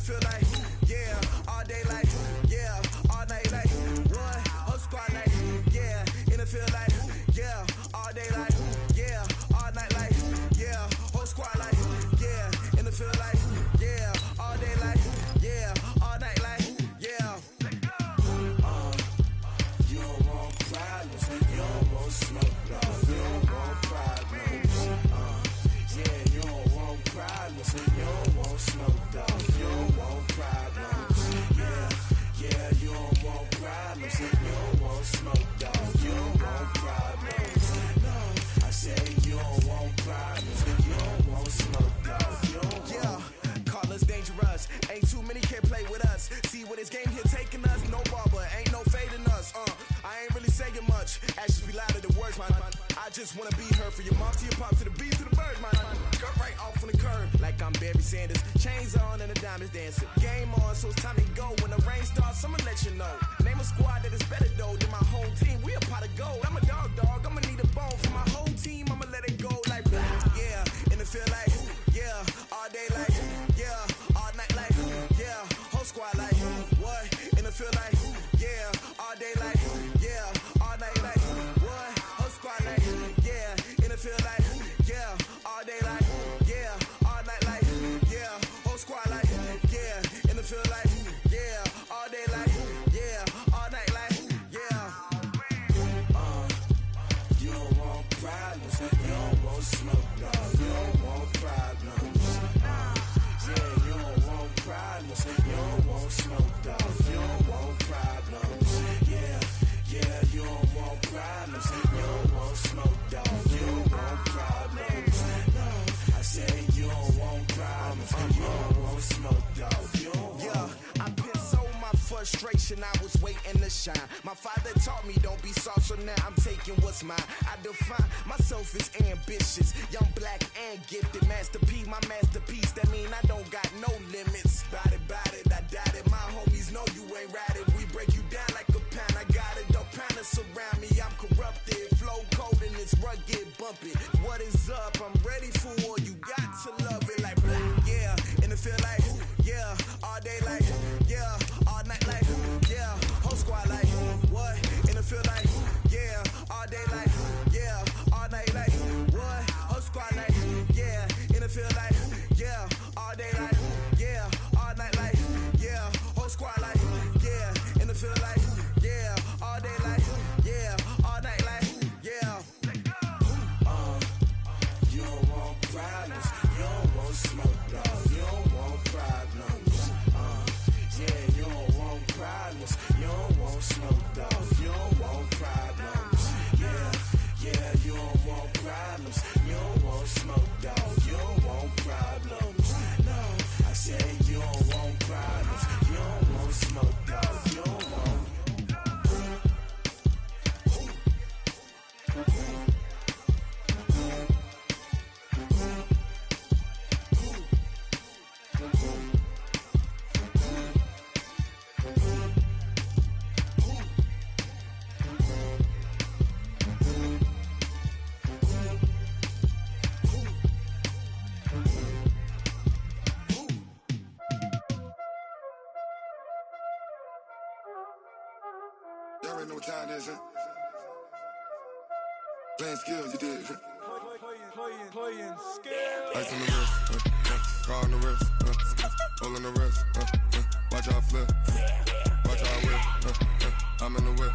feel like, yeah, all day like, yeah, all night like, what? Whole squad like, yeah, in the field like, yeah, all day like, yeah, all night like, yeah, whole squad like, yeah, in the field like, yeah, all day like, yeah, all night like, yeah. You don't want problems, you don't want smoke, you don't want problems. Yeah, you don't want problems, you don't want smoke, you don't want problems. Yeah, you don't want problems, you don't want smoke, you don't want problems. No, I say you don't want problems, you don't want smoke, you don't want. Yeah, call us dangerous, ain't too many can play with us. See what this game here taking us, no barber, ain't no fading us. I ain't really saying much, actions be louder than words, man. I just wanna be heard from your mom to your pop to the beat to the bird, man. Cut right off on the curb, like I'm Barry Sanders. Chains on and the diamonds dancing. Game on, so it's time to go. When the rain starts, I'ma let you know. Name a squad that is better though than my whole team. We a pot of gold. I'm a dog, I'ma need a bone for my whole team. I'ma let it go like, yeah, in the field like, yeah, all day like, yeah, all night like, yeah, whole squad like, what? In the field like, yeah, all day like, yeah, all night like, what? Whole squad like, yeah, in the field like, yeah, all day like, yeah, all night like, yeah, whole squad like, yeah, in the field like, yeah, all day like, yeah, all night like, yeah. You don't want problems, you don't want smoke, no, you don't want problems. Yeah, you don't want problems, you don't want smoke, no, you don't want problems. Yeah, you don't want problems, you don't want smoke, no, you don't want problems. No, I say you don't want problems, you don't want smoke, no, you don't want. Yeah, I've been so my frustration, I was waiting to shine. My father taught me don't be soft, so now I'm taking what's mine. I define myself as ambitious, young, black, and gifted. Master P, my masterpiece, that mean I don't got no limits. Bout it, I doubt it. My homies know you ain't ratted. We break you down like a pound. I got it, don't pound us around me. I'm corrupted, flow cold and it's rugged, bumpy. What is up? I'm ready for war. You got to love it like black. Yeah, in the field like, yeah, all day like, yeah, all night like, yeah, whole squad like, what? In the field like, yeah, all day like, yeah, all night like, what? Whole squad like, yeah, in the field like, yeah, all day like, yeah, all night like, yeah, whole squad like, yeah, in the field like, yeah, all day like, yeah, all night like, yeah. You don't want problems, you don't want smoke, no, you don't want problems. Yeah, you don't want problems, you don't want smoke, no, you don't want problems. Yeah, you don't want problems, you don't want smoke, no, you don't want problems. No, I say you don't want problems, you don't want smoke, no, you don't want. Y'all already know what time it is, huh? Playing skills, you did, huh? Playing skills. Ice on the wrist, car on the wrist, hole in the wrist, watch how I flip, watch how I whip, I'm in the whip,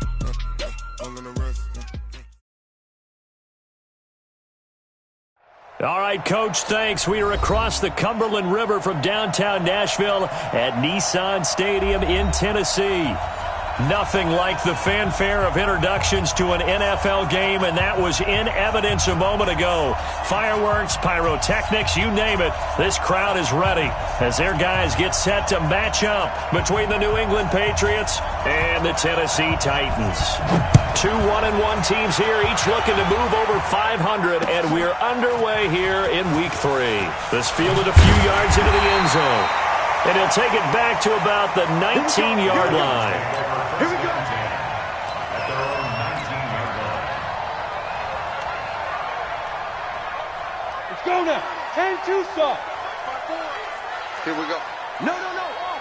hole in the wrist. All right, Coach, thanks. We are across the Cumberland River from downtown Nashville at Nissan Stadium in Tennessee. Nothing like the fanfare of introductions to an NFL game, and that was in evidence a moment ago. Fireworks, pyrotechnics, you name it. This crowd is ready as their guys get set to match up between the New England Patriots and the Tennessee Titans. Two 1-1 teams here, each looking to move over 500, and we're underway here in Week 3. This fielded a few yards into the end zone, and he'll take it back to about the 19-yard line. Here we go. Let's go now. 10-2 stop. Here we go. No.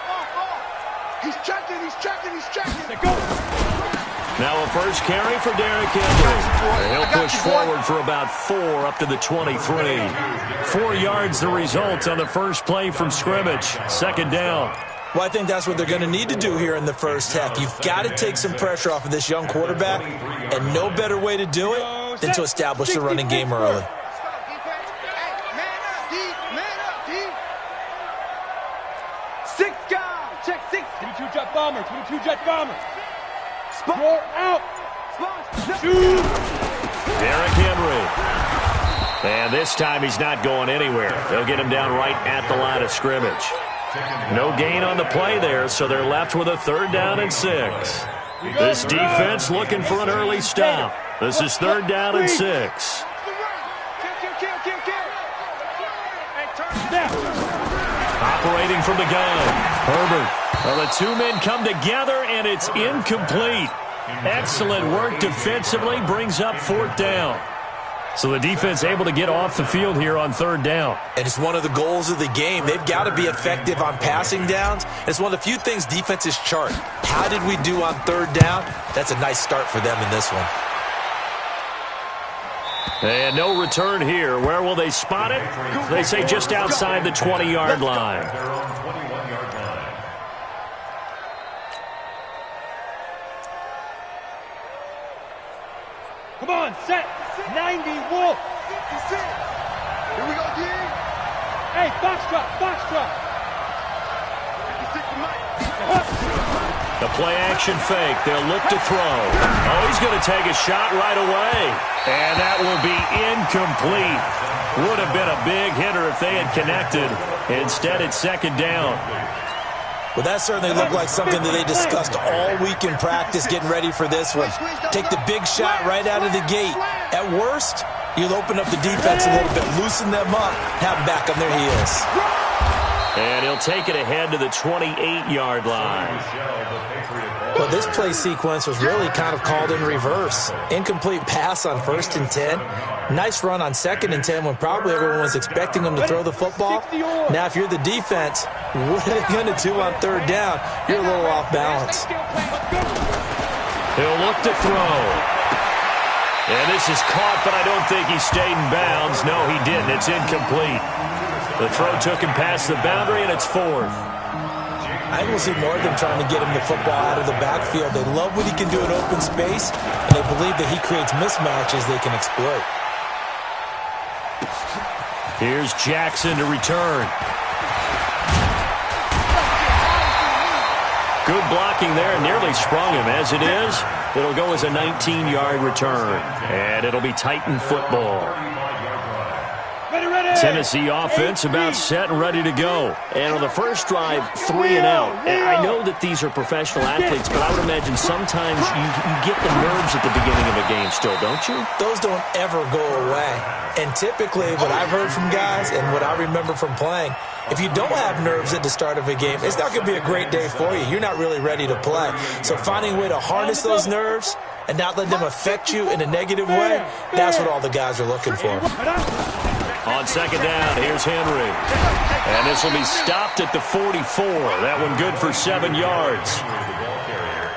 Now a first carry for Derrick Henry. He'll push forward for about 4 up to the 23. 4 yards the result on the first play from scrimmage. Second down. Well, I think that's what they're going to need to do here in the first half. You've got to take some pressure off of this young quarterback, and no better way to do it than to establish the running game early. Check 6. 22-jet bomber. 22-jet bomber. Roll out. Shoot. Derrick Henry. And this time he's not going anywhere. They'll get him down right at the line of scrimmage. No gain on the play there, so they're left with a 3rd down and 6. This defense looking for an early stop. This is 3rd down and 6. Operating from the gun, Herbert. Well, the 2 men come together, and it's incomplete. Excellent work defensively, brings up 4th down. So the defense able to get off the field here on 3rd down. And it's one of the goals of the game. They've got to be effective on passing downs. It's one of the few things defenses chart. How did we do on 3rd down? That's a nice start for them in this one. And no return here. Where will they spot it? They say just outside the 20-yard line. Come on, set. 90, Wolf. Here we go, D. Hey, box drop. The play action fake. They'll look to throw. Oh, he's going to take a shot right away. And that will be incomplete. Would have been a big hitter if they had connected. Instead, it's 2nd down. Well, that certainly looked like something that they discussed all week in practice getting ready for this one. Take the big shot right out of the gate. At worst, you'll open up the defense a little bit, loosen them up, have them back on their heels. And he'll take it ahead to the 28-yard line. Well, this play sequence was really kind of called in reverse. Incomplete pass on 1st and 10. Nice run on 2nd and 10 when probably everyone was expecting them to throw the football. Now, if you're the defense, what are they going to do on 3rd down? You're a little off balance. He'll look to throw. And this is caught, but I don't think he stayed in bounds. No, he didn't. It's incomplete. The throw took him past the boundary, and it's 4th. I will see more of them trying to get him the football out of the backfield. They love what he can do in open space, and they believe that he creates mismatches they can exploit. Here's Jackson to return. Good blocking there, nearly sprung him. As it is, it'll go as a 19-yard return, and it'll be Titan football. Tennessee offense about set and ready to go. And on the first drive, 3 and out. And I know that these are professional athletes, but I would imagine sometimes you get the nerves at the beginning of a game still, don't you? Those don't ever go away. And typically, what I've heard from guys and what I remember from playing, if you don't have nerves at the start of a game, it's not going to be a great day for you. You're not really ready to play. So finding a way to harness those nerves and not let them affect you in a negative way, that's what all the guys are looking for. On 2nd down, here's Henry. And this will be stopped at the 44. That one good for 7 yards.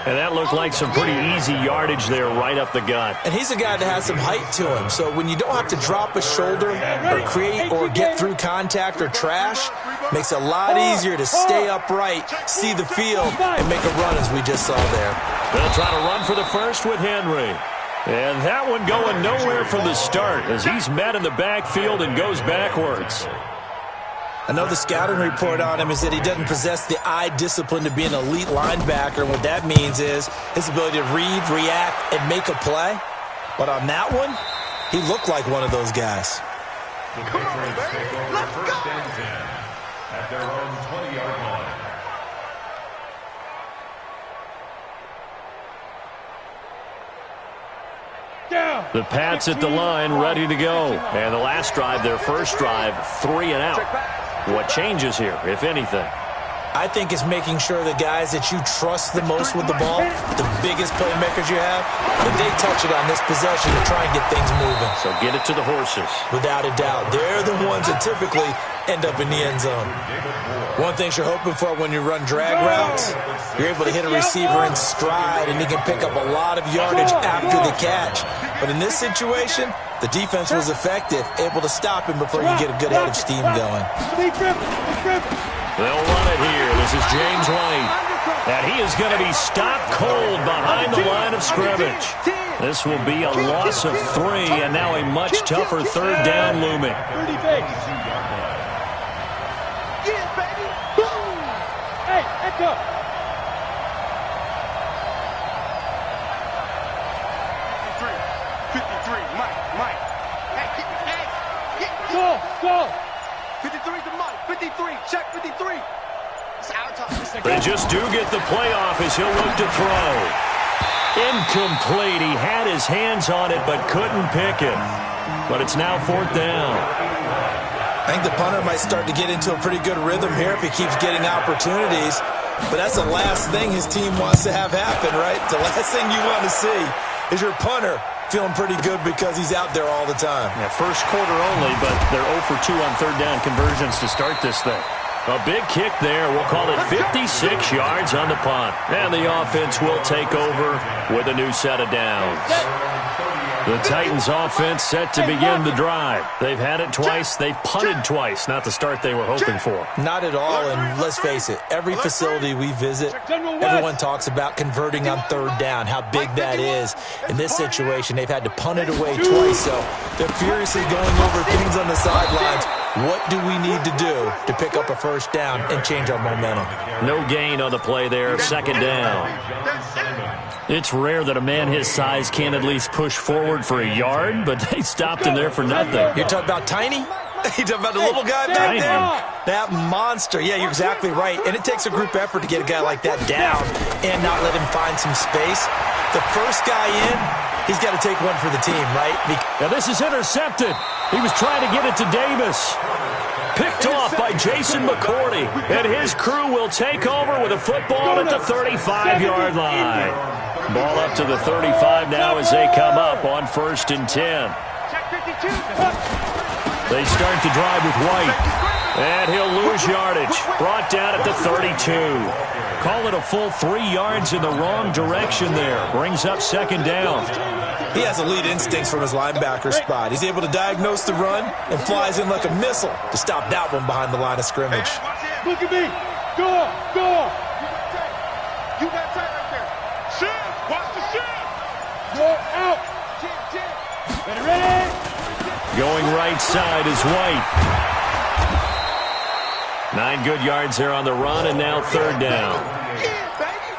And that looked like some pretty easy yardage there right up the gut. And he's a guy that has some height to him. So when you don't have to drop a shoulder or create or get through contact or trash, makes it a lot easier to stay upright, see the field, and make a run as we just saw there. They'll try to run for the first with Henry. And that one going nowhere from the start as he's met in the backfield and goes backwards. I know the scouting report on him is that he doesn't possess the eye discipline to be an elite linebacker. What that means is his ability to read, react, and make a play. But on that one, he looked like one of those guys. Come on, baby. Let's go. At their own 20-yard line. The Pats at the line, ready to go. And the last drive, their first drive, 3 and out. What changes here, if anything? I think it's making sure the guys that you trust the most with the ball, the biggest playmakers you have, that they touch it on this possession to try and get things moving. So get it to the horses. Without a doubt. They're the ones that typically end up in the end zone. One thing you're hoping for when you run drag routes, you're able to hit a receiver in stride and he can pick up a lot of yardage after the catch. But in this situation, the defense was effective, able to stop him before you get a good head of steam going. They'll run it here. This is James White. And he is going to be stopped cold behind the line of scrimmage. This will be a loss of 3, and now a much tougher third down looming. Hey, echo. 53, Mike. Hey, Go. 53 to Mike. 53, check 53. It's our time. They just do get the playoff as he'll look to throw. Incomplete. He had his hands on it but couldn't pick it. But it's now 4th down. I think the punter might start to get into a pretty good rhythm here if he keeps getting opportunities. But that's the last thing his team wants to have happen, right? The last thing you want to see is your punter feeling pretty good because he's out there all the time. Yeah, first quarter only, but they're 0 for 2 on third down conversions to start this thing. A big kick there. We'll call it 56 yards on the punt. And the offense will take over with a new set of downs. The Titans offense set to begin the drive. They've had it twice. They've punted twice. Not the start they were hoping for. Not at all, and let's face it, every facility we visit, everyone talks about converting on third down, how big that is. In this situation, they've had to punt it away twice, so they're furiously going over things on the sidelines. What do we need to do to pick up a first down and change our momentum? No gain on the play there, 2nd down. It's rare that a man his size can at least push forward for a yard, but they stopped him there for nothing. You're talking about Tiny? You're talking about the little guy back there? That monster. Yeah, you're exactly right. And it takes a group effort to get a guy like that down and not let him find some space. The first guy in, he's got to take one for the team, right? Now this is intercepted. He was trying to get it to Davis. Picked off by Jason McCourty. And his crew will take over with a football at the 35-yard line. Ball up to the 35 now as they come up on 1st and 10. They start the drive with White. And he'll lose yardage. Brought down at the 32. Call it a full 3 yards in the wrong direction there. Brings up 2nd down. He has elite instincts from his linebacker spot. He's able to diagnose the run and flies in like a missile to stop that one behind the line of scrimmage. Look at me. Go. You got tight right there. Shift. Watch the shift. You're out. Ready. Going right side is White. 9 good yards there on the run, and now 3rd down.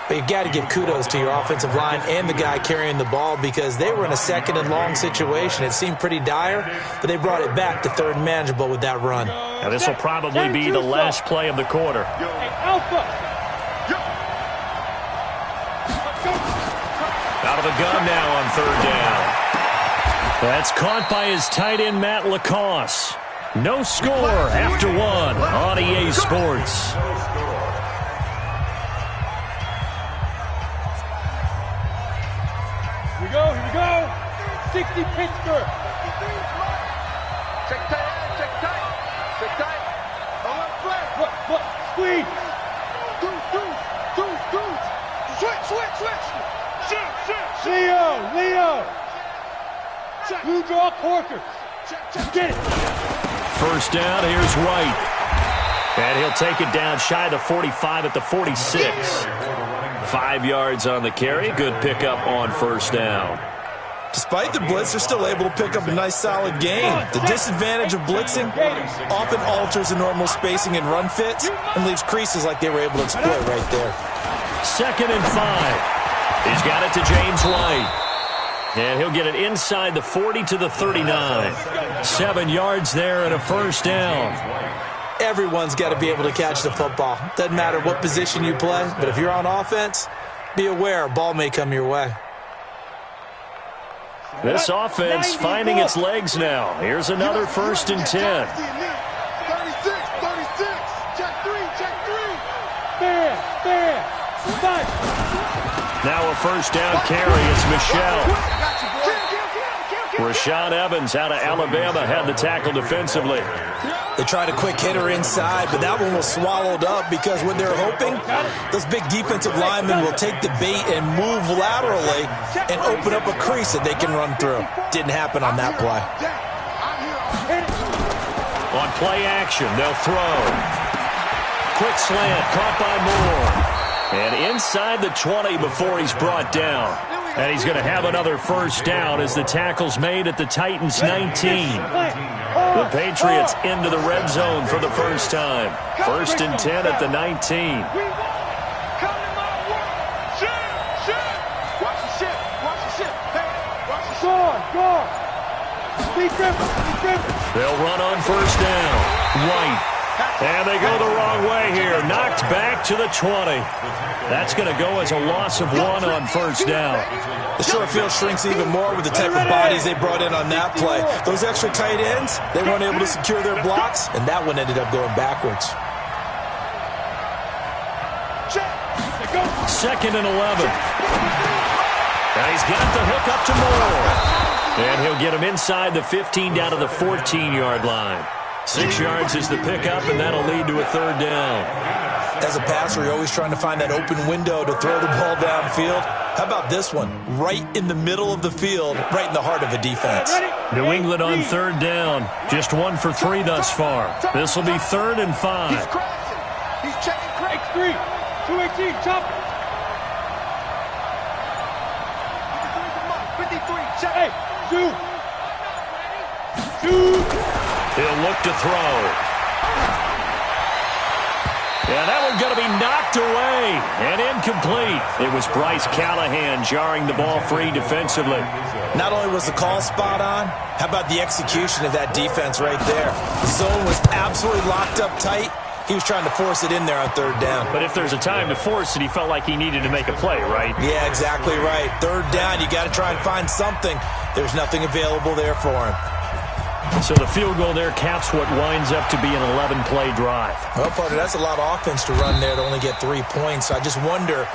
But you've got to give kudos to your offensive line and the guy carrying the ball because they were in a 2nd and long situation. It seemed pretty dire, but they brought it back to 3rd and manageable with that run. Now this will probably be the last play of the quarter. Hey, Alpha. Out of the gun now on 3rd down. That's caught by his tight end, Matt Lacoste. No score after 1 on EA Sports. Here we go. 60 Pittsburgh. Check tight. On the flat. Look. Squeeze. Switch. Leo. Blue draw Corker. Get it. 1st down, here's White. And he'll take it down shy of the 45 at the 46. 5 yards on the carry. Good pickup on 1st down. Despite the blitz, they're still able to pick up a nice, solid gain. The disadvantage of blitzing often alters the normal spacing and run fits and leaves creases like they were able to exploit right there. 2nd and 5. He's got it to James White. And he'll get it inside the 40 to the 39. 7 yards there and a 1st down. Everyone's got to be able to catch the football. Doesn't matter what position you play, but if you're on offense, be aware a ball may come your way. This offense finding its legs now. Here's another 1st and 10. 36. Check 3. Now a first down carry. It's Michelle. Rashaan Evans out of Alabama had the tackle defensively. They tried a quick hitter inside, but that one was swallowed up because when they're hoping, those big defensive linemen will take the bait and move laterally and open up a crease that they can run through. Didn't happen on that play. On play action, they'll throw. Quick slant, caught by Moore. And inside the 20 before he's brought down. And he's going to have another first down as the tackle's made at the Titans' 19. The Patriots into the red zone for the first time. 1st and 10 at the 19. They'll run on first down. White. And they go the wrong way here. Knocked back to the 20. That's going to go as a loss of 1 on first down. The short field shrinks even more with the type of bodies they brought in on that play. Those extra tight ends, they weren't able to secure their blocks, and that one ended up going backwards. 2nd and 11. And he's got the hook up to Moore. And he'll get him inside the 15 down to the 14-yard line. 6 yards is the pickup, and that'll lead to a 3rd down. As a passer, you're always trying to find that open window to throw the ball downfield. How about this one? Right in the middle of the field, right in the heart of a defense. New England on 3rd down. Just 1 for 3 thus far. This will be 3rd and 5. He's checking X3. 218, chop it. 53, check. Hey, shoot. He'll look to throw. Yeah, that one's going to be knocked away and incomplete. It was Bryce Callahan jarring the ball free defensively. Not only was the call spot on, how about the execution of that defense right there? The zone was absolutely locked up tight. He was trying to force it in there on 3rd down. But if there's a time to force it, he felt like he needed to make a play, right? Yeah, exactly right. 3rd down, you got to try and find something. There's nothing available there for him. So the field goal there caps what winds up to be an 11-play drive. Well, partner, that's a lot of offense to run there to only get 3 points. So I just wonder,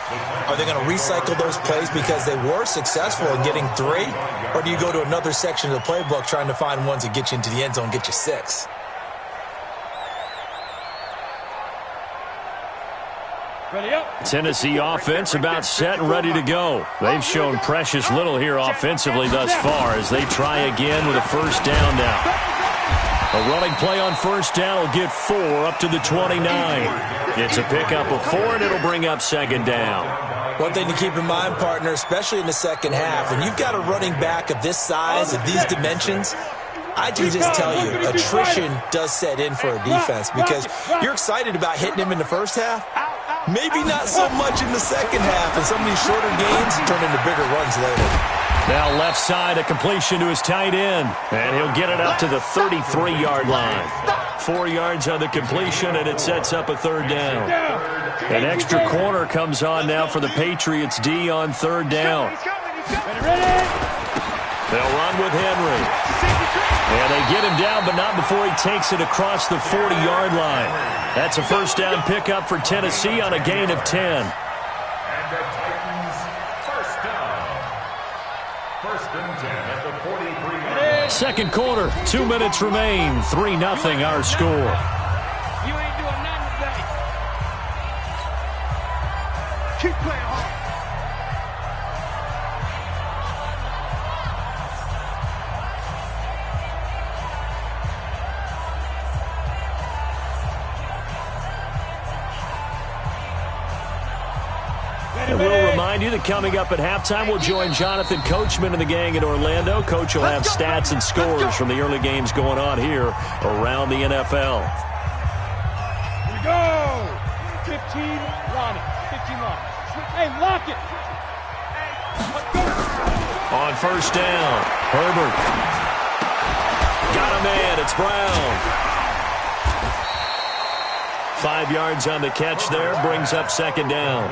are they going to recycle those plays because they were successful in getting 3? Or do you go to another section of the playbook trying to find ones that get you into the end zone, get you 6? Ready up. Tennessee offense about set and ready to go. They've shown precious little here offensively thus far as they try again with a first down now. A running play on first down will get 4 up to the 29. It's a pickup of 4, and it'll bring up 2nd down. One thing to keep in mind, partner, especially in the second half, when you've got a running back of this size, of these dimensions, I can just tell you, attrition does set in for a defense because you're excited about hitting him in the first half. Maybe not so much in the second half, and some of these shorter gains turn into bigger runs later. Now left side, a completion to his tight end, and he'll get it up to the 33-yard line. 4 yards on the completion, and it sets up a 3rd down. An extra corner comes on now for the Patriots D on 3rd down. They'll run with Henry. And they get him down, but not before he takes it across the 40-yard line. That's a first down pickup for Tennessee on a gain of 10. And the Titans first down. 1st and 10 at the 43. Second quarter, 2 minutes remain. 3-0 our score. You ain't doing nothing today. Keep playing hard. And we'll remind you that coming up at halftime, we'll join Jonathan Coachman and the gang in Orlando. Coach will have stats and scores from the early games going on here around the NFL. Here we go. 15, Ronnie. 15 long. Hey, lock it. Let's go. On first down, Herbert. Got a man. It's Brown. 5 yards on the catch there, brings up 2nd down.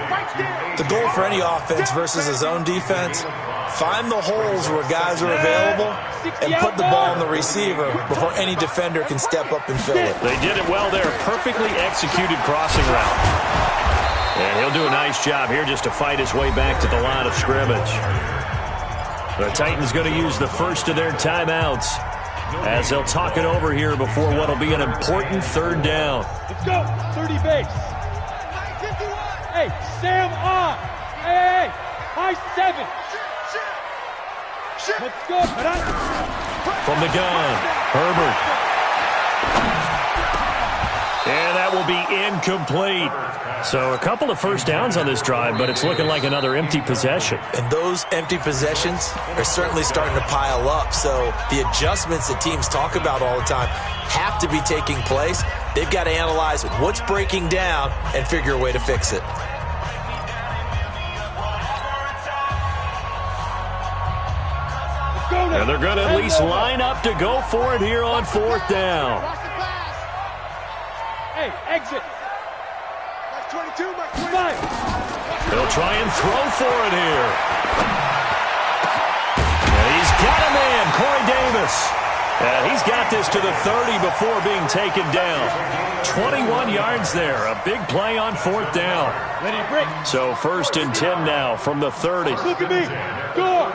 The goal for any offense versus a zone defense, find the holes where guys are available and put the ball on the receiver before any defender can step up and fill it. They did it well there. Perfectly executed crossing route. And he'll do a nice job here just to fight his way back to the line of scrimmage. The Titans going to use the first of their timeouts as they'll talk it over here before what will be an important third down. Let's go. 30 base. Hey, Sam on. Hey, high 7. Let's go. From the gun, Herbert. And that will be incomplete. So a couple of first downs on this drive, but it's looking like another empty possession. And those empty possessions are certainly starting to pile up. So the adjustments that teams talk about all the time have to be taking place. They've got to analyze what's breaking down and figure a way to fix it. And they're going to at least line up to go for it here on fourth down. Hey, exit. 22, He'll try and throw for it here. And he's got a man, Corey Davis. And he's got this to the 30 before being taken down. 21 yards there. A big play on fourth down. So 1st and 10 now from the 30. Look at me. Go.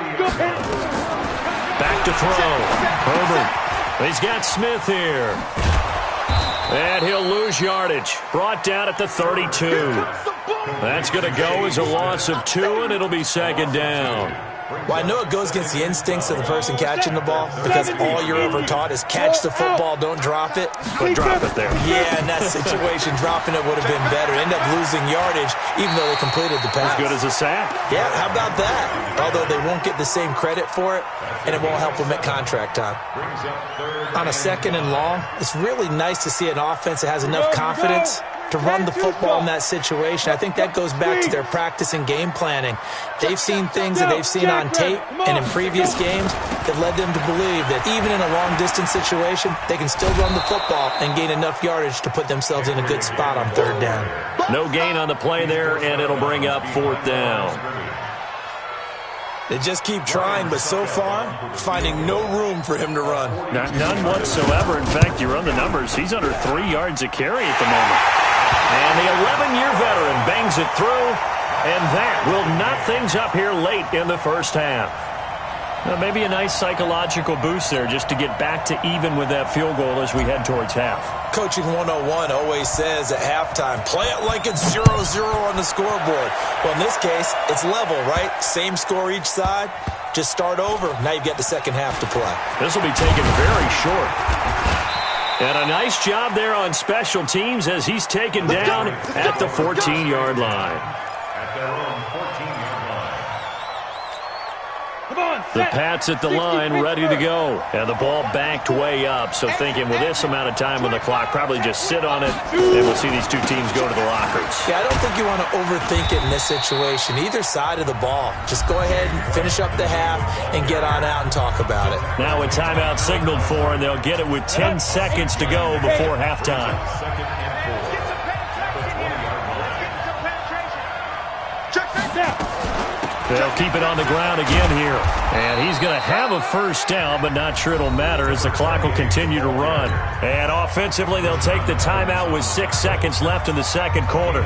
Back to throw. Herbert. He's got Smith here. And he'll lose yardage. Brought down at the 32. That's going to go as a loss of 2, and it'll be 2nd down. Well, I know it goes against the instincts of the person catching the ball because all you're ever taught is catch the football, don't drop it. But drop it there. Yeah, in that situation, dropping it would have been better. End up losing yardage even though they completed the pass. As good as a sack. Yeah, how about that? Although they won't get the same credit for it, and it won't help them at contract time. On a 2nd and long, it's really nice to see an offense that has enough confidence to run the football in that situation. I think that goes back to their practice and game planning. They've seen things that they've seen on tape and in previous games that led them to believe that even in a long-distance situation, they can still run the football and gain enough yardage to put themselves in a good spot on 3rd down. No gain on the play there, and it'll bring up 4th down. They just keep trying, but so far, finding no room for him to run. None whatsoever. In fact, you run the numbers. He's under 3 yards a carry at the moment. And the 11-year veteran bangs it through, and that will knot things up here late in the first half. Now, maybe a nice psychological boost there just to get back to even with that field goal as we head towards half. Coaching 101 always says at halftime, play it like it's 0-0 on the scoreboard. Well, in this case, it's level, right? Same score each side. Just start over. Now you've got the second half to play. This will be taken very short. And a nice job there on special teams as he's taken down at the 14-yard line. At their own 14-yard line. The Pats at the line, ready to go. And the ball backed way up. So thinking with this amount of time on the clock, probably just sit on it, and we'll see these two teams go to the lockers. Yeah, I don't think you want to overthink it in this situation. Either side of the ball. Just go ahead and finish up the half and get on out and talk about it. Now a timeout signaled for, and they'll get it with 10 seconds to go before halftime. They'll keep it on the ground again here. And he's going to have a first down, but not sure it'll matter as the clock will continue to run. And offensively, they'll take the timeout with 6 seconds left in the second quarter.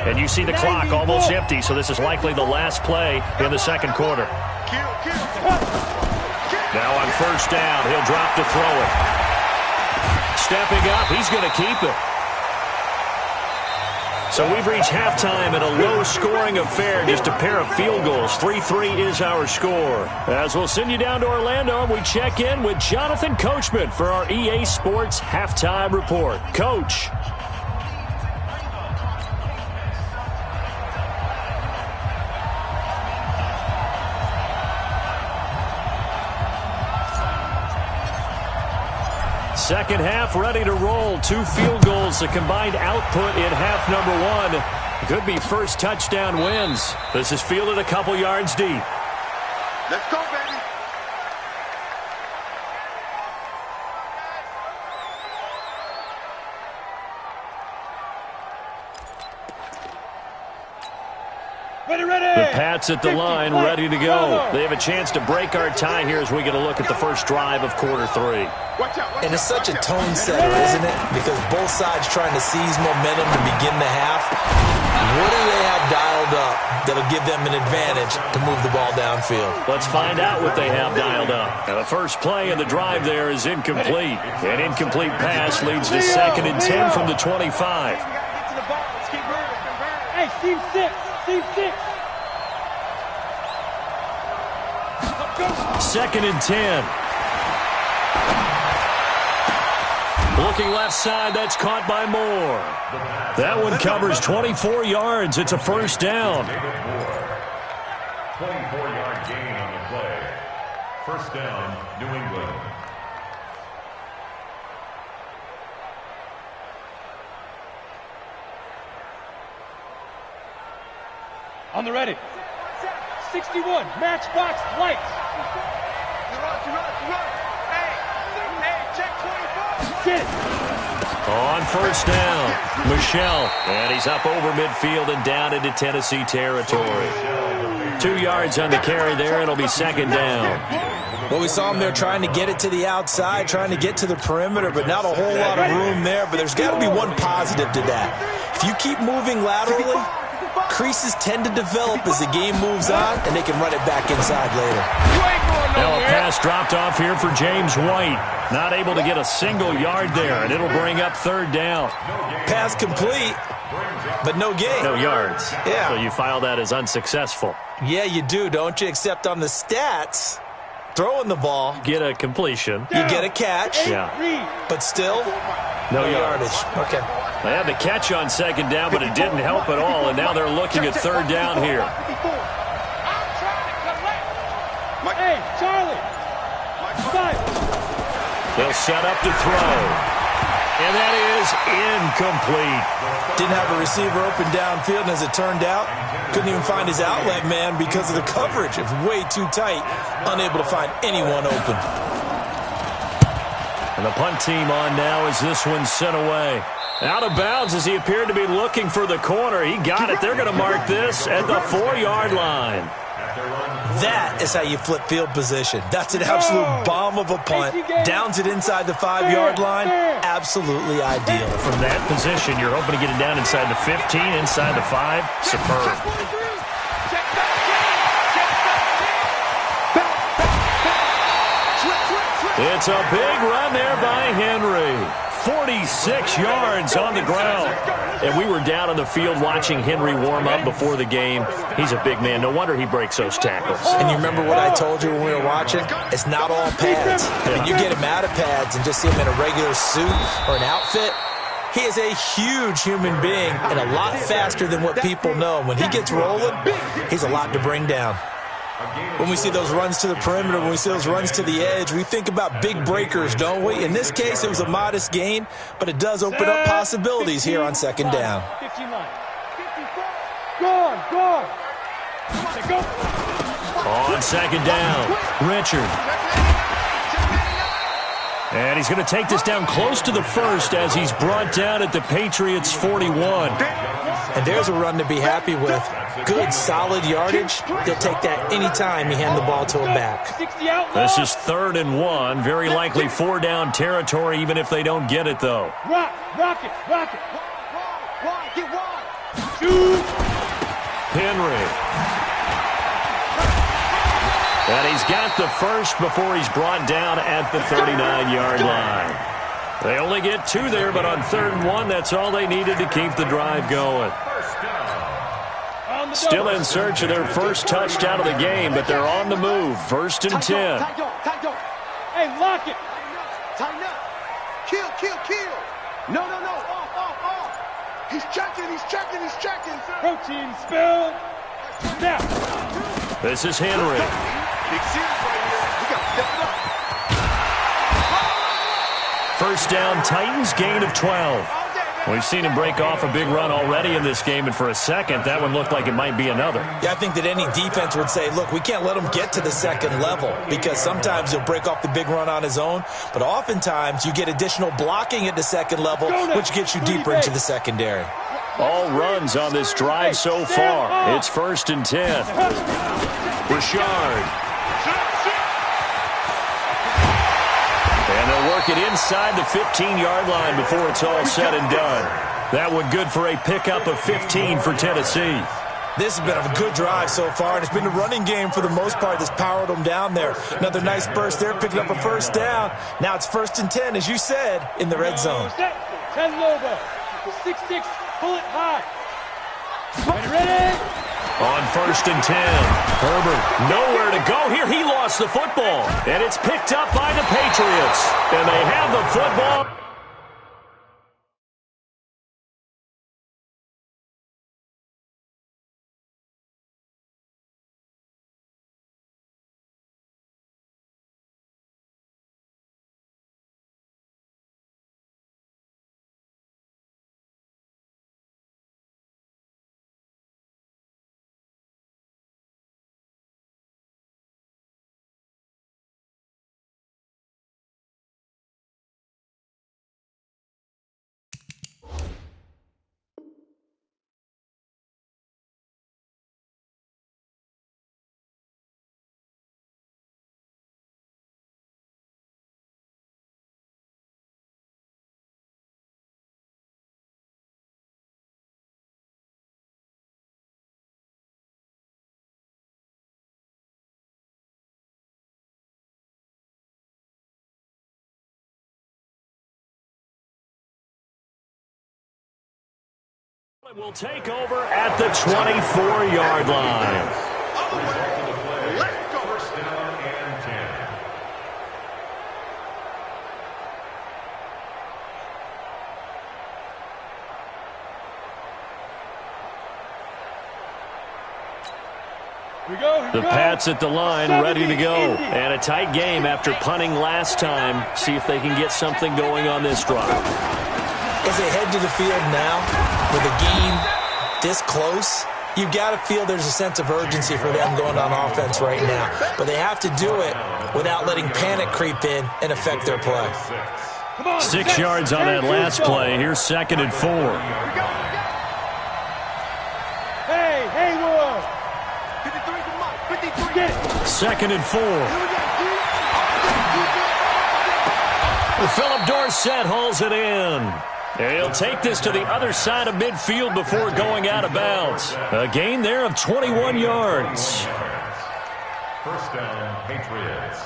And you see the clock almost empty, so this is likely the last play in the second quarter. Now on first down, he'll drop to throw it. Stepping up, he's going to keep it. So we've reached halftime in a low-scoring affair, just a pair of field goals. 3-3 is our score. As we'll send you down to Orlando, and we check in with Jonathan Coachman for our EA Sports Halftime Report. Coach. Second half ready to roll. 2 field goals, the combined output in half number 1. Could be first touchdown wins. This is fielded a couple yards deep. Let's go, baby. The Pats at the line, ready to go. They have a chance to break our tie here as we get a look at the first drive of quarter 3. And it's such a tone setter, isn't it? Because both sides trying to seize momentum to begin the half. What do they have dialed up that'll give them an advantage to move the ball downfield? Let's find out what they have dialed up. Now, the first play of the drive there is incomplete. An incomplete pass leads to 2nd and 10 from the 25. Hey, team 6. Team 6. 2nd and 10. Looking left side, that's caught by Moore. That one covers 24 yards. It's a first down. 24-yard gain on the play. First down, New England. On the ready. 61, matchbox lights. Get it. On first down, Michelle. And he's up over midfield and down into Tennessee territory. 2 yards on the carry there. It'll be 2nd down. Well, we saw him there trying to get it to the outside, trying to get to the perimeter, but not a whole lot of room there. But there's got to be one positive to that. If you keep moving laterally, creases tend to develop as the game moves on, and they can run it back inside later. Now a pass dropped off here for James White. Not able to get a single yard there, and it'll bring up 3rd down. Pass complete, but no gain. No yards. Yeah. So you file that as unsuccessful. Yeah, you do, don't you? Except on the stats, throwing the ball, Get a completion. you get a catch, Yeah. but still No yardage. Okay. They had the catch on 2nd down, but it didn't help at all, and now they're looking at 3rd down here. Hey, Charlie. 5. They'll set up to throw. And that is incomplete. Didn't have a receiver open downfield, and as it turned out, couldn't even find his outlet man because of the coverage. It was way too tight, unable to find anyone open. And the punt team on now as this one's sent away. Out of bounds as he appeared to be looking for the corner. He got it. They're going to mark this at the 4-yard line. That is how you flip field position. That's an absolute bomb of a punt. Downs it inside the 5-yard line. Absolutely ideal. From that position, you're hoping to get it down inside the 15, inside the 5. Superb. It's a big run there by Henry. 46 yards on the ground. And we were down on the field watching Henry warm up before the game. He's a big man. No wonder he breaks those tackles. And you remember what I told you when we were watching? It's not all pads. When you get him out of pads and just see him in a regular suit or an outfit, he is a huge human being and a lot faster than what people know. When he gets rolling, he's a lot to bring down. When we see those runs to the perimeter, when we see those runs to the edge, we think about big breakers, don't we? In this case, it was a modest gain, but it does open up possibilities here on 2nd down. 59. Go. On 2nd down, Richard. And he's going to take this down close to the 1st as he's brought down at the Patriots' 41. And there's a run to be happy with. Good, solid yardage. They'll take that any time you hand the ball to a back. This is 3rd and 1. Very likely 4-down territory, even if they don't get it, though. Rock it. Shoot. Henry. And he's got the first before he's brought down at the 39-yard line. They only get 2 there, but on 3rd and 1, that's all they needed to keep the drive going. Still in search of their first touchdown of the game, but they're on the move. 1st and 10. Hey, lock it. Tighten up. Kill. No. Off. He's checking. Protein spill. Now. This is Henry. Big series right here. We got to step it up. First down, Titans, gain of 12. We've seen him break off a big run already in this game, and for a second, that one looked like it might be another. Yeah, I think that any defense would say, look, we can't let him get to the 2nd level because sometimes he'll break off the big run on his own, but oftentimes you get additional blocking at the 2nd level, which gets you deeper into the secondary. all runs on this drive so far. It's 1st and 10. Richard. And they'll work it inside the 15-yard line before it's all said and done. That one good for a pickup of 15 for Tennessee. This has been a good drive so far, and it's been a running game for the most part that's powered them down there. Another nice burst there, picking up a first down. Now it's 1st and 10, as you said, in the red zone. 10 Lobo. 6-6, pull it high. Ready? On 1st and 10, Herbert nowhere to go here. He lost the football, and it's picked up by the Patriots. And they have the football. Will take over at the 24-yard line. Let's go. 1st down and 10. The Pats at the line, ready to go. And a tight game after punting last time. See if they can get something going on this drive. As they head to the field now, with a game this close, you've got to feel there's a sense of urgency for them going on offense right now. But they have to do it without letting panic creep in and affect their play. 6 yards on that last play. Here's 2nd and 4. Hey, Will. 2nd and 4. Philip Dorsett hauls it in. He'll take this to the other side of midfield before going out of bounds. A gain there of 21 yards. 1st down, Patriots.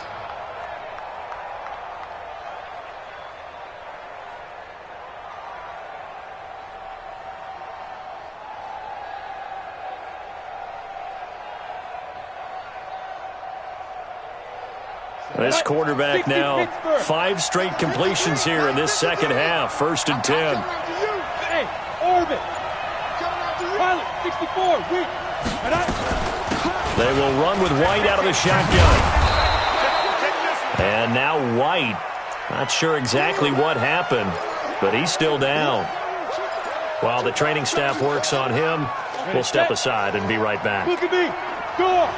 This quarterback now 5 straight completions here in this second half. 1st and 10. Hey, Orbit. Pilot, 64, weak. They will run with White out of the shotgun. And now White. Not sure exactly what happened, but he's still down. While the training staff works on him, we'll step aside and be right back. Look at me. Go.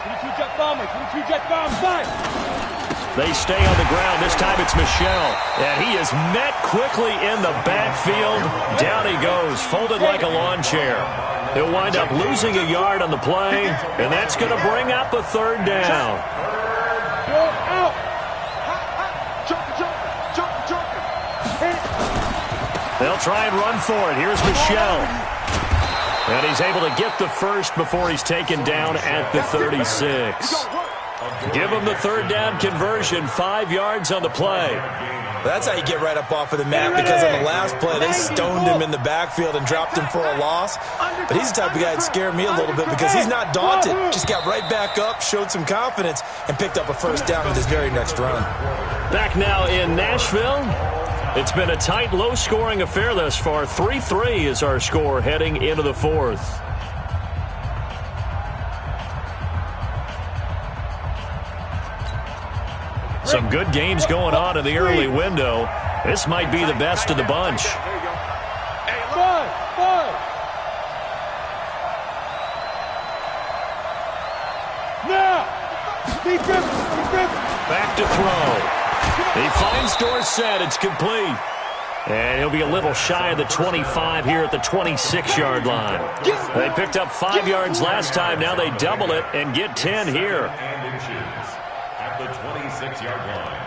22 jet bomber, 22 jet bomb, fire. They stay on the ground. This time it's Michel. And he is met quickly in the backfield. Down he goes, folded like a lawn chair. He'll wind up losing a yard on the play, and that's going to bring up a 3rd down. Go out. They'll try and run for it. Here's Michel. And he's able to get the first before he's taken down at the 36. Give him the 3rd down conversion, 5 yards on the play. That's how you get right up off of the mat, because on the last play, they stoned him in the backfield and dropped him for a loss. But he's the type of guy that scared me a little bit because he's not daunted. Just got right back up, showed some confidence, and picked up a 1st down with his very next run. Back now in Nashville. It's been a tight, low-scoring affair thus far. 3-3 is our score heading into the 4th. Some good games going on in the early window. This might be the best of the bunch. Five. Now. Back to throw. He finds Dorsett. It's complete. And he'll be a little shy of the 25 here at the 26-yard line. They picked up 5 yards last time. Now they double it and get 10 here. At the 26-yard line.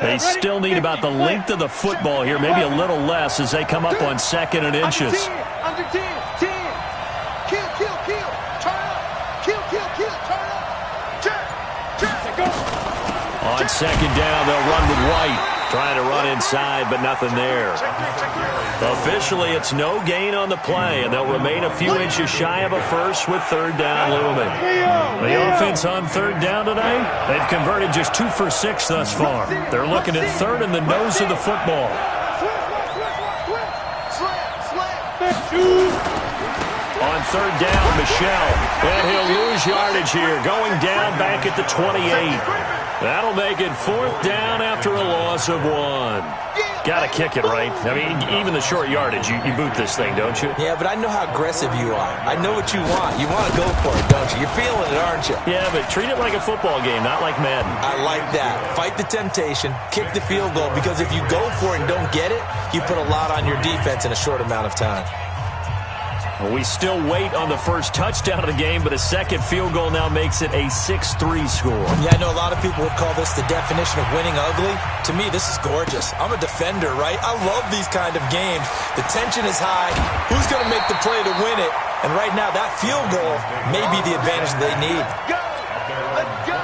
They still need about the length of the football here, maybe a little less as they come up on 2nd and inches. Under 10, 10. Kill, kill, kill. Turn up. Kill, kill, kill. Turn up. Turn. On 2nd down, they'll run with White. Trying to run inside, but nothing there. Officially, it's no gain on the play, and they'll remain a few inches shy of a first with 3rd down looming. The offense on 3rd down tonight, they've converted just 2 for 6 thus far. They're looking at 3rd in the nose of the football. On 3rd down, Michelle, and he'll lose yardage here, going down back at the 28. That'll make it 4th down after a loss of 1. Got to kick it, right? I mean, even the short yardage, you boot this thing, don't you? Yeah, but I know how aggressive you are. I know what you want. You want to go for it, don't you? You're feeling it, aren't you? Yeah, but treat it like a football game, not like Madden. I like that. Fight the temptation, kick the field goal, because if you go for it and don't get it, you put a lot on your defense in a short amount of time. We still wait on the first touchdown of the game, but a second field goal now makes it a 6-3 score. Yeah, I know a lot of people would call this the definition of winning ugly. To me, this is gorgeous. I'm a defender, right? I love these kind of games. The tension is high. Who's going to make the play to win it? And right now, that field goal may be the advantage they need. Let's go.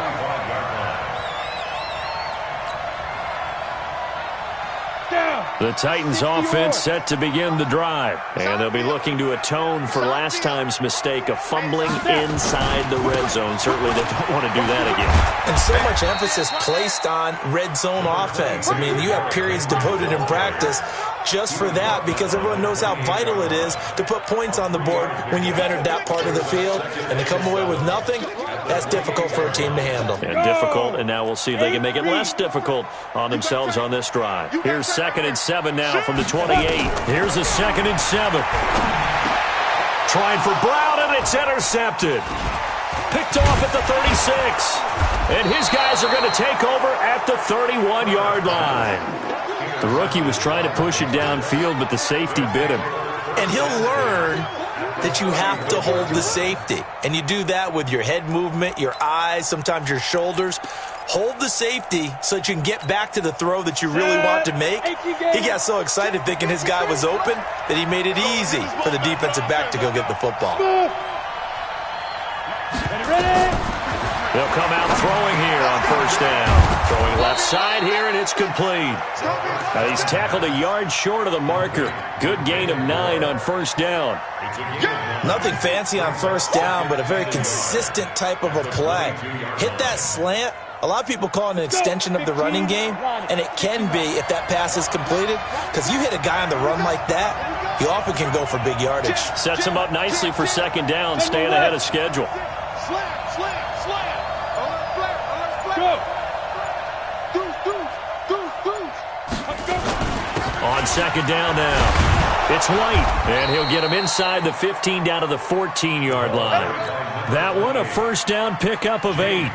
The Titans offense set to begin the drive, and they'll be looking to atone for last time's mistake of fumbling inside the red zone. Certainly they don't want to do that again. And so much emphasis placed on red zone offense. I mean, you have periods devoted in practice just for that, because everyone knows how vital it is to put points on the board when you've entered that part of the field. And to come away with nothing, that's difficult for a team to handle. And difficult, and now we'll see if they can make it less difficult on themselves on this drive. Here's 2nd and 7 now from the 28. Here's a 2nd and 7. Trying for Brown, and it's intercepted. Picked off at the 36. And his guys are going to take over at the 31-yard line. The rookie was trying to push it downfield, but the safety bit him. And he'll learn that you have to hold the safety. And you do that with your head movement, your eyes, sometimes your shoulders. Hold the safety so that you can get back to the throw that you really want to make. He got so excited thinking his guy was open that he made it easy for the defensive back to go get the football. They'll come out throwing here on 1st down. Throwing left side here, and it's complete. He's tackled a yard short of the marker. Good gain of 9 on 1st down. Nothing fancy on 1st down, but a very consistent type of a play. Hit that slant. A lot of people call it an extension of the running game, and it can be if that pass is completed, because you hit a guy on the run like that, he often can go for big yardage. Sets him up nicely for 2nd down, staying ahead of schedule. Slant, slant, slant. Alert flat, alert flat. Go. Deuce, deuce, deuce, deuce. Let's go. On 2nd down now, it's White, and he'll get him inside the 15 down to the 14-yard line. That one a 1st down pickup of 8.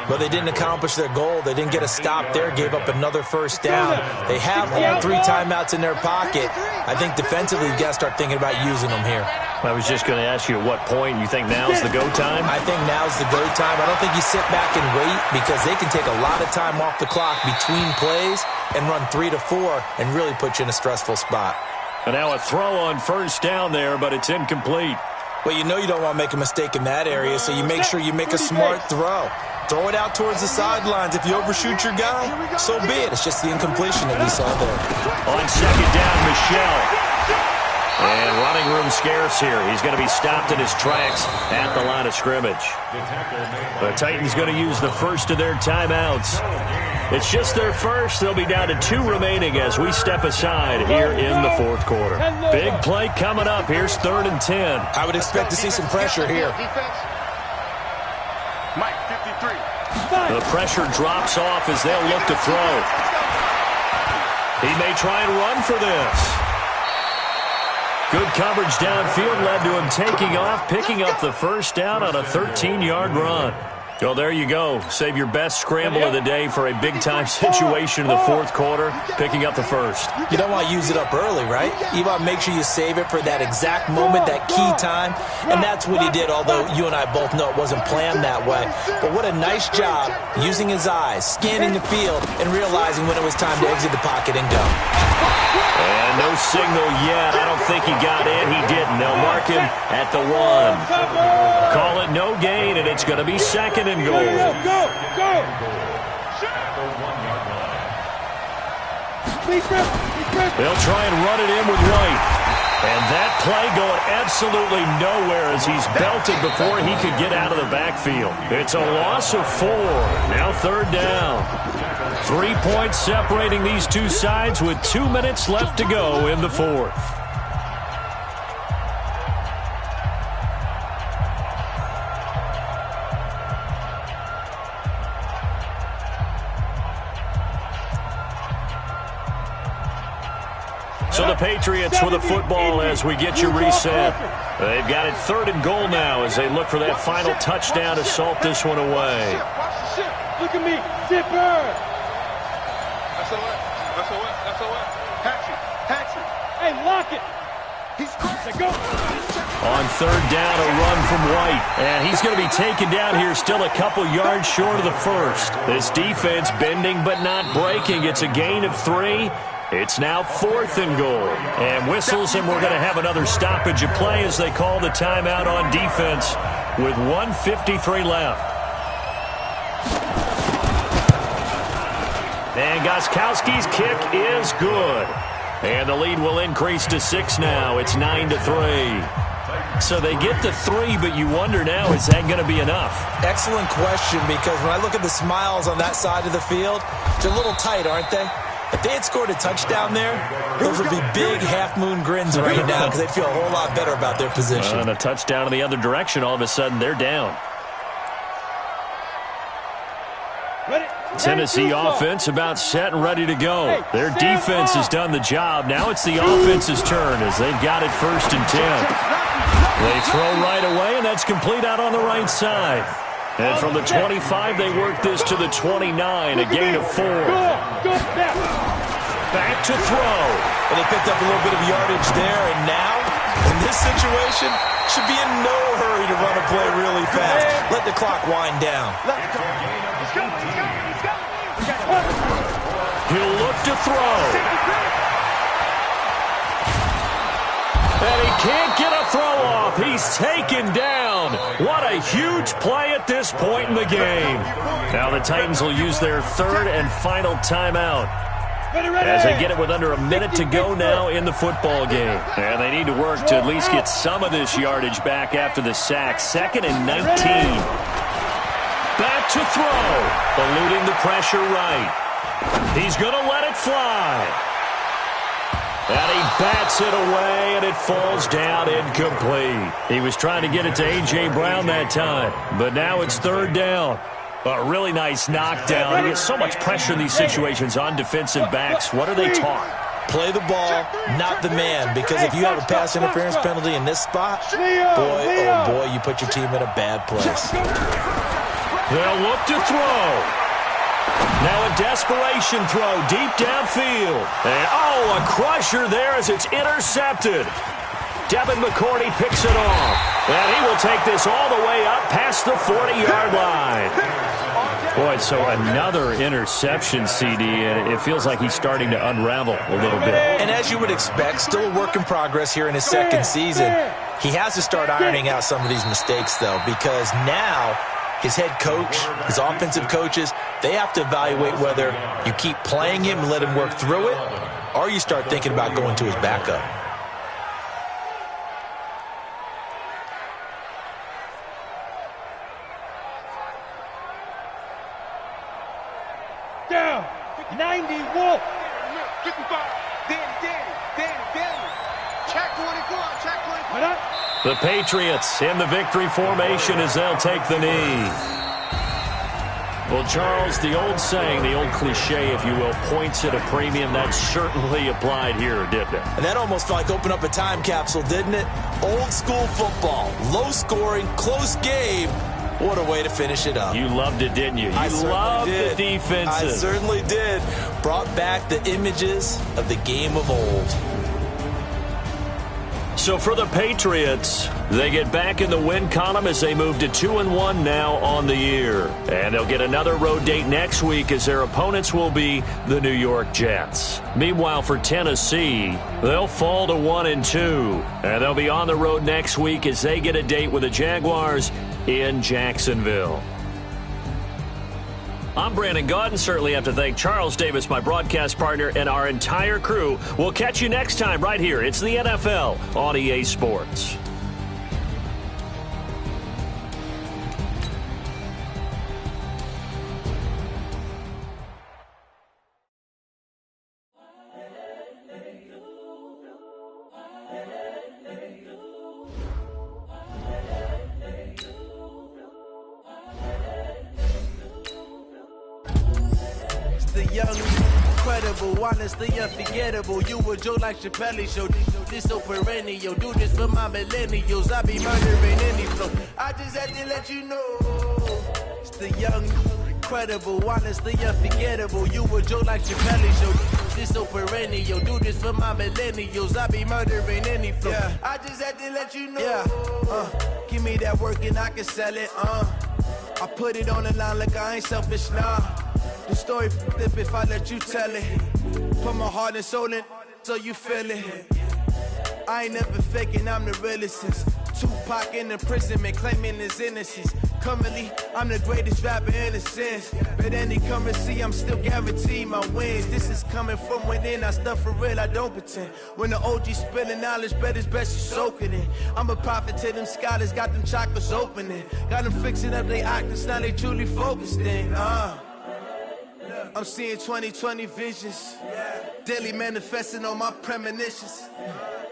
But they didn't accomplish their goal. They didn't get a stop there, gave up another 1st down. They have all 3 timeouts in their pocket. I think defensively you've got to start thinking about using them here. I was just going to ask you at what point you think now's the go time? I think now's the go time. I don't think you sit back and wait, because they can take a lot of time off the clock between plays and run 3 to 4 and really put you in a stressful spot. And now a throw on 1st down there, but it's incomplete. Well, you know you don't want to make a mistake in that area, so you make sure you make a smart throw. Throw it out towards the sidelines. If you overshoot your guy, so be it. It's just the incompletion that we saw there. On 2nd down, Michelle. And running room scarce here. He's going to be stopped in his tracks at the line of scrimmage. The Titans going to use the first of their timeouts. It's just their first. They'll be down to 2 remaining as we step aside here in the 4th quarter. Big play coming up. Here's 3rd and 10. I would expect to see some pressure here. Mike, 53. The pressure drops off as they'll look to throw. He may try and run for this. Good coverage downfield led to him taking off, picking up the 1st down on a 13-yard run. Well, there you go. Save your best scramble of the day for a big-time situation in the fourth quarter, picking up the first. You don't want to use it up early, right? You want to make sure you save it for that exact moment, that key time, and that's what he did, although you and I both know it wasn't planned that way. But what a nice job using his eyes, scanning the field, and realizing when it was time to exit the pocket and go. And no signal yet. I don't think he got in. He didn't. They'll mark him at the 1. Call it no gain, and it's going to be second and goal. Go! They'll try and run it in with White. And that play going absolutely nowhere as he's belted before he could get out of the backfield. It's a loss of 4. Now third down. 3 points separating these two sides with 2 minutes left to go in the fourth. So the Patriots with the football as we get you reset. They've got it third and goal now as they look for that final touchdown to salt this one away. Look at me, zipper. That's a what? Hatchet. Hey, lock it. He's cracked. Go. On third down, a run from White. And he's going to be taken down here still a couple yards short of the first. This defense bending but not breaking. It's a gain of 3. It's now fourth and goal. And whistles, and we're going to have another stoppage of play as they call the timeout on defense with 1:53 left. And Gostkowski's kick is good. And the lead will increase to 6 now. It's 9-3. So they get the 3, but you wonder now, is that going to be enough? Excellent question, because when I look at the smiles on that side of the field, they're a little tight, aren't they? If they had scored a touchdown there, those would be big half-moon grins right now because they'd feel a whole lot better about their position. And a touchdown in the other direction, all of a sudden they're down. Tennessee offense about set and ready to go. Their defense has done the job. Now it's the offense's turn as they've got it first and 10. They throw right away, and that's complete out on the right side. And from the 25, they work this to the 29, a gain of 4. Back to throw. And they picked up a little bit of yardage there, and now, in this situation, should be in no hurry to run a play really fast. Let the clock wind down. He'll look to throw. And he can't get a throw off. He's taken down. What a huge play at this point in the game. Now the Titans will use their third and final timeout as they get it with under a minute to go now in the football game. And they need to work to at least get some of this yardage back after the sack. 2nd and 19. Back to throw. Eluding the pressure right. He's going to let it fly. And he bats it away, and it falls down incomplete. He was trying to get it to A.J. Brown that time, but now it's third down. A really nice knockdown. He gets so much pressure in these situations on defensive backs. What are they taught? Play the ball, not the man, because if you have a pass interference penalty in this spot, boy, oh boy, you put your team in a bad place. They'll look to throw. Now a desperation throw deep downfield. And, oh, a crusher there as it's intercepted. Devin McCourty picks it off. And he will take this all the way up past the 40-yard line. Boy, so another interception, CD, and it feels like he's starting to unravel a little bit. And as you would expect, still a work in progress here in his second season. He has to start ironing out some of these mistakes, though, because now his head coach, his offensive coaches, they have to evaluate whether you keep playing him and let him work through it, or you start thinking about going to his backup. Down. 90 Wolf. 55. Danny. Check 24. The Patriots in the victory formation as they'll take the knee. Well, Charles, the old saying, the old cliche, if you will, points at a premium, that certainly applied here, didn't it? And that almost like opened up a time capsule, didn't it? Old school football, low scoring, close game. What a way to finish it up. You loved it, didn't you? You loved the defenses. I certainly did. Brought back the images of the game of old. So for the Patriots, they get back in the win column as they move to 2-1 now on the year. And they'll get another road date next week as their opponents will be the New York Jets. Meanwhile, for Tennessee, they'll fall to 1-2. And they'll be on the road next week as they get a date with the Jaguars in Jacksonville. I'm Brandon Gaudin. Certainly have to thank Charles Davis, my broadcast partner, and our entire crew. We'll catch you next time right here. It's the NFL on EA Sports. The young, incredible, honestly unforgettable. You a Joe like Chappelle show. This so perennial. Do this for my millennials. I be murdering any flow. I just had to let you know. It's the young, incredible, honestly unforgettable. You a Joe like Chappelle show. This so perennial. Do this for my millennials. I be murdering any flow. Yeah. I just had to let you know. Yeah. Give me that work and I can sell it. I put it on the line like I ain't selfish, nah. The story flip if I let you tell it. Put my heart and soul in so you feel it. I ain't never faking, I'm the realest since Tupac in imprisonment, claiming his innocence. Currently, I'm the greatest rapper in a sense. But any currency, I'm still guaranteed my wins. This is coming from within, I stuff for real, I don't pretend. When the OG spilling knowledge, bet it's best you soak it in. I'm a prophet to them scholars, got them chakras opening. Got them fixing up they octaves, now they truly focused in. I'm seeing 2020 visions. Daily manifesting on my premonitions.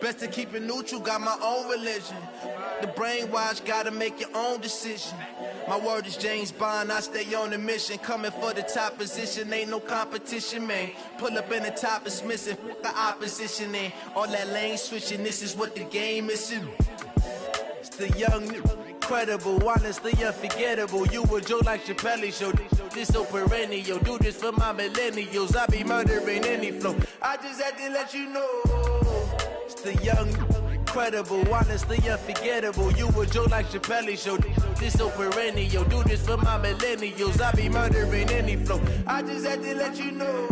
Best to keep it neutral, got my own religion. The brainwash, gotta make your own decision. My word is James Bond, I stay on a mission. Coming for the top position, ain't no competition, man. Pull up in the top is missing, the opposition in. All that lane switching, this is what the game is. It's the young, incredible, honestly unforgettable. You a Joe like Chappelle show. This so perennial. Do this for my millennials. I be murdering any flow. I just had to let you know. It's the young, incredible, honestly unforgettable. You a Joe like Chappelle show. This so perennial. Do this for my millennials. I be murdering any flow. I just had to let you know.